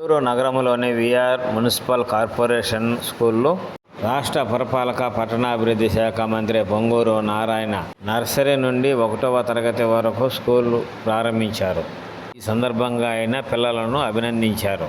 నెల్లూరు నగరంలోని VR municipal corporation స్కూల్లో రాష్ట్ర పురపాలక పట్టణాభివృద్ధి శాఖ మంత్రి పొంగూరు నారాయణ నర్సరీ నుండి 1వ తరగతి వరకు స్కూల్ ప్రారంభించారు. ఈ సందర్భంగా ఆయన పిల్లలను అభినందించారు.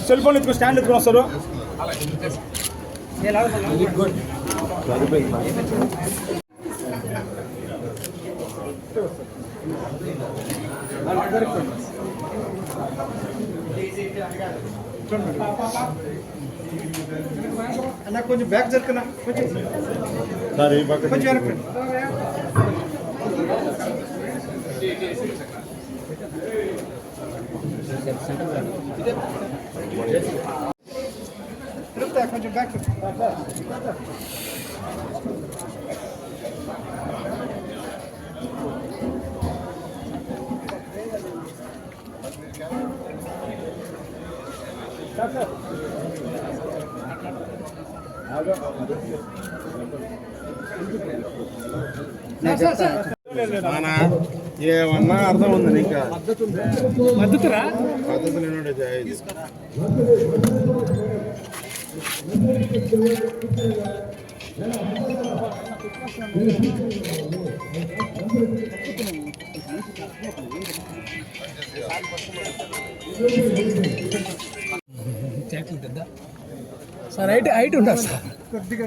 సెల్ ఫోన్ ఎత్తుకు స్టాండ్ ఎత్తుకుని వస్తారు. అన్న కొంచెం బ్యాక్ జరుకున్నా, కొంచెం వెనక్కి. కొంచెం బ్యాక్. ఏమన్నా అర్థం ఉంది నీకు? పద్ధతురా పద్ధతులు సార్ హైట్ ఉంటారు సార్ కొద్దిగా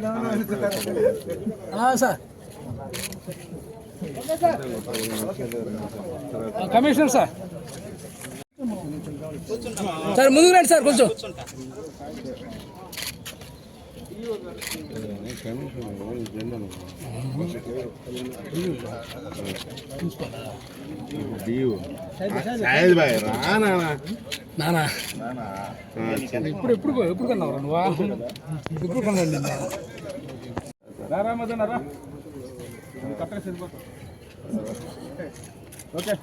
సార్. కమిషనర్ సార్ సార్ ముందుకు రండి సార్ కొంచెం. నానా ఎప్పుడు కన్నావురా నువ్వా? ఎప్పుడు కొనండి రారామదన్నారా? కట్టగా సరిపోతా. ఓకే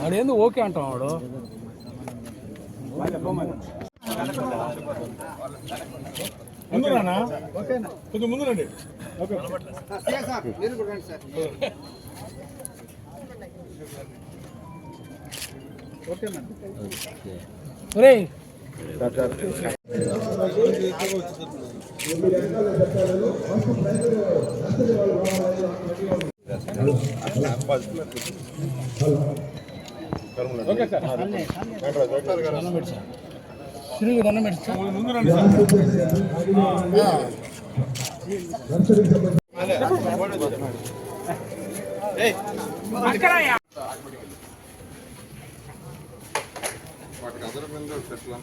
వాడేందు ఓకే అంటాం. వాడు ముందు రానా? కొంచెం ముందు రండి. ఓకే ఒరే తిరిగి దండం పెట్టి ముందు రండి వాటికి అదర్ మీద చెట్ల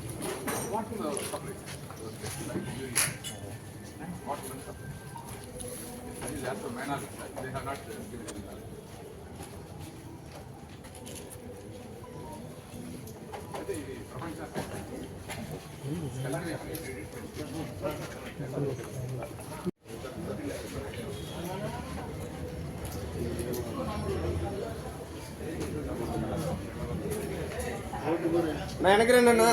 వెనకరేనా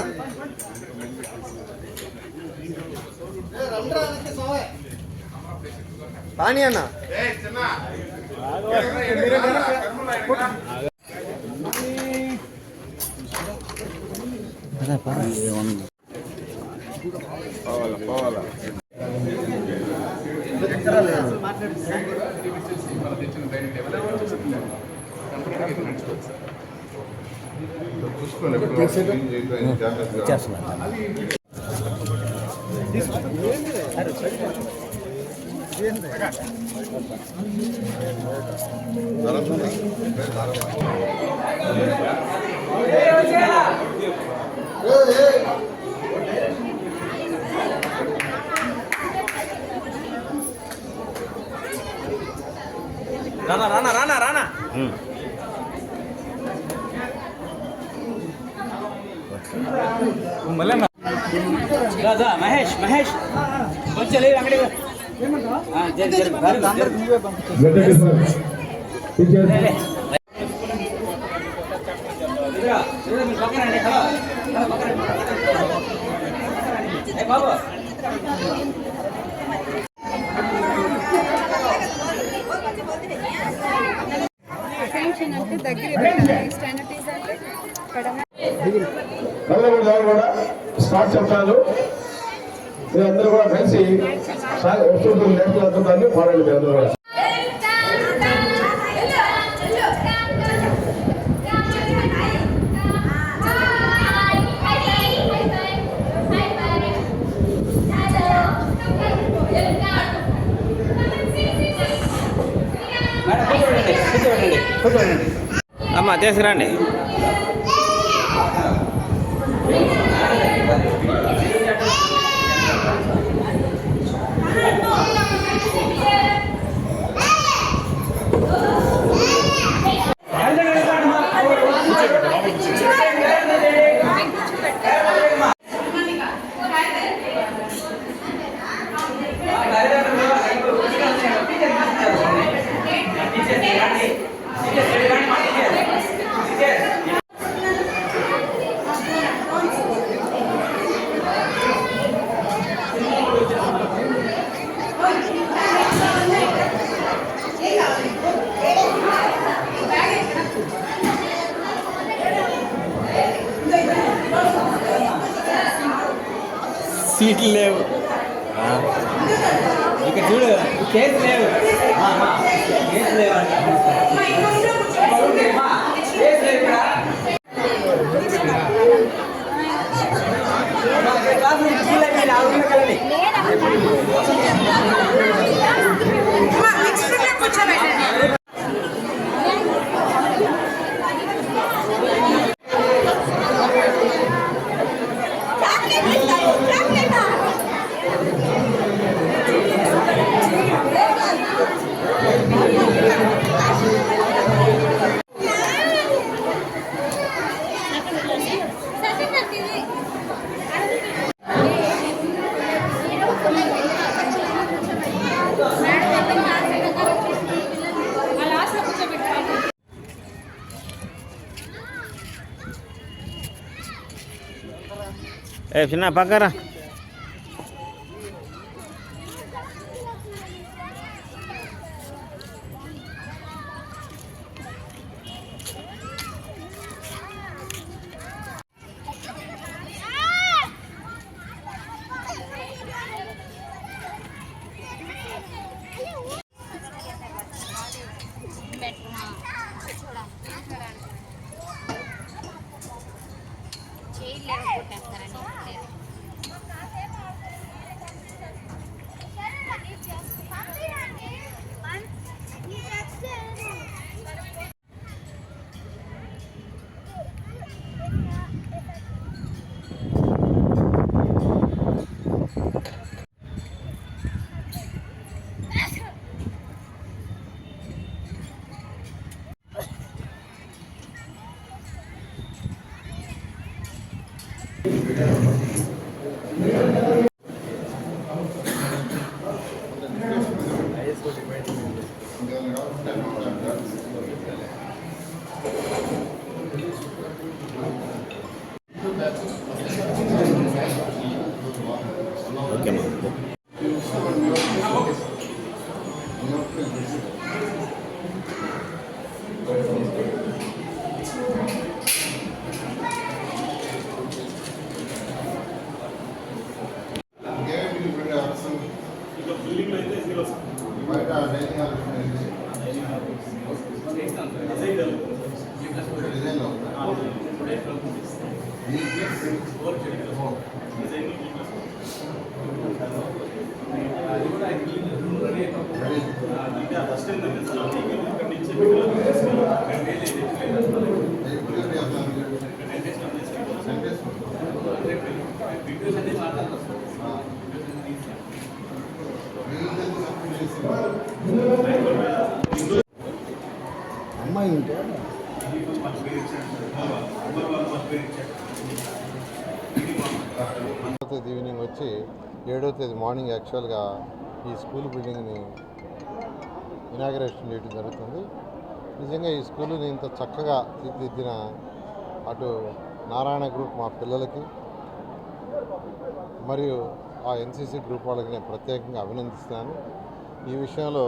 పానీ అన్న రానా రానా రానా రానా రాదా మహేష్ మహేష్ కొంచెం లేదు అక్కడే బాబు అంటే దగ్గర పెట్టాలి స్టాండర్డైజ్ అంటే కూడా స్టార్ట్ చెప్తాను మీరందరూ కూడా కలిసి వస్తుంటుంది నేర్చుకుంటాన్ని పాడండి మీరు అందరూ కూడా అమ్మ తీసుకురండి. సీట్లు లేవు ఇక్కడ చూడు కేసు లేవు కేసు లేవు చిన్న పక్కరా. అమ్మాయి ఉంటే తేదీ ఈవినింగ్ వచ్చి 7వ తేదీ మార్నింగ్ యాక్చువల్గా ఈ స్కూల్ బిల్డింగ్ని ఇనాగరేషన్ చేయడం జరుగుతుంది. నిజంగా ఈ స్కూలుని ఇంత చక్కగా తీర్చిదిద్దిన అటు నారాయణ గ్రూప్ మా పిల్లలకి మరియు ఆ ఎన్సీసీ గ్రూప్ వాళ్ళకి నేను ప్రత్యేకంగా అభినందిస్తున్నాను. ఈ విషయంలో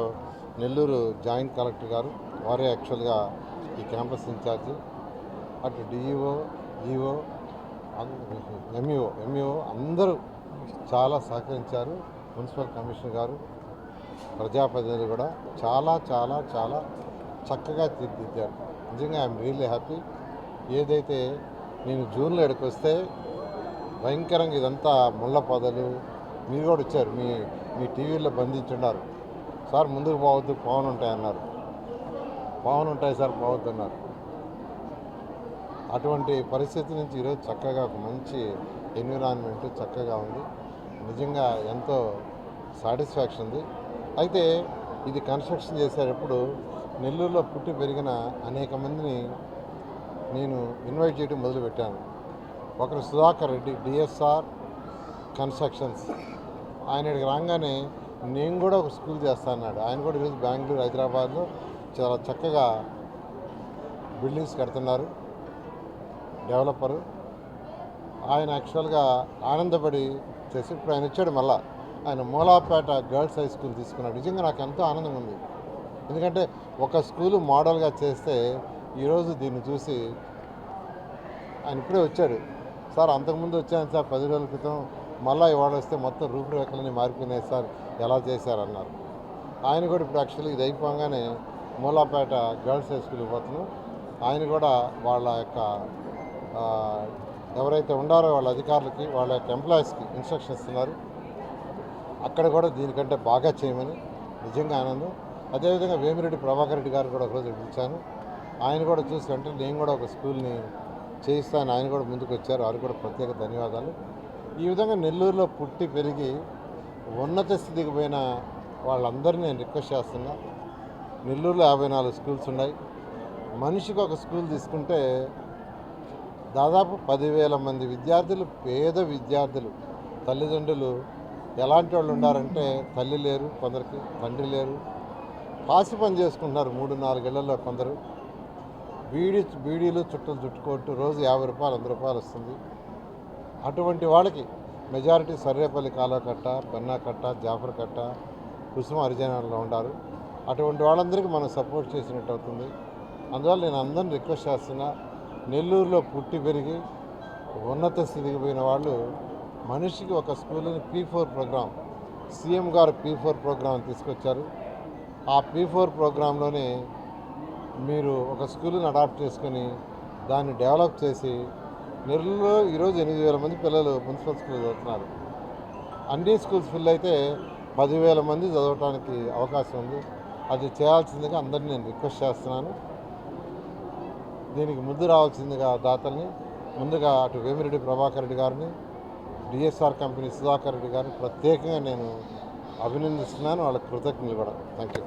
నెల్లూరు జాయింట్ కలెక్టర్ గారు వారే యాక్చువల్గా ఈ క్యాంపస్ ఇన్ఛార్జి, అటు డిఈఓ, ఈఓ, ఎంఈఓ అందరూ చాలా సహకరించారు. మున్సిపల్ కమిషనర్ గారు, ప్రజాప్రతినిధులు కూడా చాలా చాలా చాలా చక్కగా తీర్చిదిద్దారు. నిజంగా ఐఎమ్ రియల్లీ హ్యాపీ. ఏదైతే నేను జూన్లో ఇక్కడికి వస్తే భయంకరంగా ఇదంతా ముళ్ళ పొదలు, మీరు కూడా వచ్చారు, మీ టీవీలో బంధించున్నారు. సార్ ముందుకు పోవద్దు, పవన్ ఉంటాయన్నారు. పవన్ ఉంటాయి సార్, పోవద్దు అన్నారు. అటువంటి పరిస్థితి నుంచి ఈరోజు చక్కగా ఒక మంచి ఎన్విరాన్మెంట్ చక్కగా ఉంది. నిజంగా ఎంతో సాటిస్ఫాక్షన్ ఉంది. అయితే ఇది కన్స్ట్రక్షన్ చేసేటప్పుడు నెల్లూరులో పుట్టి పెరిగిన అనేక మందిని నేను ఇన్వైట్ చేయడం మొదలుపెట్టాను. ఒకరు సుధాకర్ రెడ్డి, డిఎస్ఆర్ కన్స్ట్రక్షన్స్. ఆయన ఇక్కడికి రాగానే నేను కూడా ఒక స్కూల్ చేస్తానన్నాడు. ఆయన కూడా ఈరోజు బెంగళూరు, హైదరాబాద్లో చాలా చక్కగా బిల్డింగ్స్ కడుతున్నారు. డెవలపరు ఆయన యాక్చువల్గా ఆనందపడి చేసి ఇప్పుడు ఆయన వచ్చాడు. మళ్ళా ఆయన మూలాపేట గర్ల్స్ హై స్కూల్ తీసుకున్నాడు. నిజంగా నాకు ఎంతో ఆనందం ఉంది. ఎందుకంటే ఒక స్కూలు మోడల్గా చేస్తే ఈరోజు దీన్ని చూసి ఆయన ఇప్పుడే వచ్చాడు. సార్ అంతకుముందు వచ్చాను సార్ 10 రోజుల క్రితం, మళ్ళీ ఇవాళ వస్తే మొత్తం రూపురేఖలన్నీ మారిపోయినాయి సార్, ఎలా చేశారన్నారు. ఆయన కూడా ఇప్పుడు యాక్చువల్లీ ఇది అయిపోగానే మూలాపేట గర్ల్స్ హై స్కూల్కి పోతున్నాం. ఆయన కూడా వాళ్ళ యొక్క ఎవరైతే ఉండారో వాళ్ళ అధికారులకి, వాళ్ళ యొక్క ఎంప్లాయీస్కి ఇన్స్ట్రక్షన్స్ ఇస్తున్నారు. అక్కడ కూడా దీనికంటే బాగా చేయమని నిజంగా ఆనందం. అదేవిధంగా వేమిరెడ్డి ప్రభాకర్ రెడ్డి గారు కూడా ఒకరోజు పిలిచాను. ఆయన కూడా చూసి వెంటనే నేను కూడా ఒక స్కూల్ని చేయిస్తాను, ఆయన కూడా ముందుకు వచ్చారు. వారికి కూడా ప్రత్యేక ధన్యవాదాలు. ఈ విధంగా నెల్లూరులో పుట్టి పెరిగి ఉన్నత స్థితికి పోయిన వాళ్ళందరినీ నేను రిక్వెస్ట్ చేస్తున్నా. నెల్లూరులో 54 స్కూల్స్ ఉన్నాయి. మనిషికి ఒక స్కూల్ తీసుకుంటే దాదాపు 10,000 మంది విద్యార్థులు, పేద విద్యార్థులు, తల్లిదండ్రులు ఎలాంటి వాళ్ళు ఉన్నారంటే తల్లి లేరు, కొందరికి తండ్రి లేరు, పాసి పని చేసుకుంటున్నారు 3-4 ఏళ్లలో. కొందరు బీడీలు చుట్టలు చుట్టుకోట్టు రోజు 50 రూపాయలు 100 రూపాయలు వస్తుంది. అటువంటి వాళ్ళకి మెజారిటీ సర్రేపల్లి కాలువకట్ట, పెన్నాకట్ట, జాఫర్ కట్ట, కుసుమ హరిజనాల్లో ఉంటారు. అటువంటి వాళ్ళందరికీ మనం సపోర్ట్ చేసినట్టు అవుతుంది. అందువల్ల నేను అందరిని రిక్వెస్ట్ చేస్తున్నా, నెల్లూరులో పుట్టి పెరిగి ఉన్నత స్థితికి పోయిన వాళ్ళు మనిషికి ఒక స్కూల్ని P4 ప్రోగ్రాం, సీఎం గారు P4 ప్రోగ్రాం తీసుకొచ్చారు. ఆ P4 ప్రోగ్రాంలోనే మీరు ఒక స్కూల్ని అడాప్ట్ చేసుకొని దాన్ని డెవలప్ చేసి నెల్లూరులో ఈరోజు 8,000 మంది పిల్లలు మున్సిపల్ స్కూల్ చదువుతున్నారు. అన్ని స్కూల్స్ ఫిల్ అయితే 10,000 మంది చదవడానికి అవకాశం ఉంది. అది చేయాల్సిందిగా అందరినీ నేను రిక్వెస్ట్ చేస్తున్నాను. దీనికి ముందు రావాల్సిందిగా దాతల్ని ముందుగా అటు వేమిరెడ్డి ప్రభాకర్ రెడ్డి గారిని, డిఎస్ఆర్ కంపెనీ సుధాకర్ రెడ్డి గారిని ప్రత్యేకంగా నేను అభినందిస్తున్నాను. వాళ్ళకి కృతజ్ఞతలు కూడా. Thank you.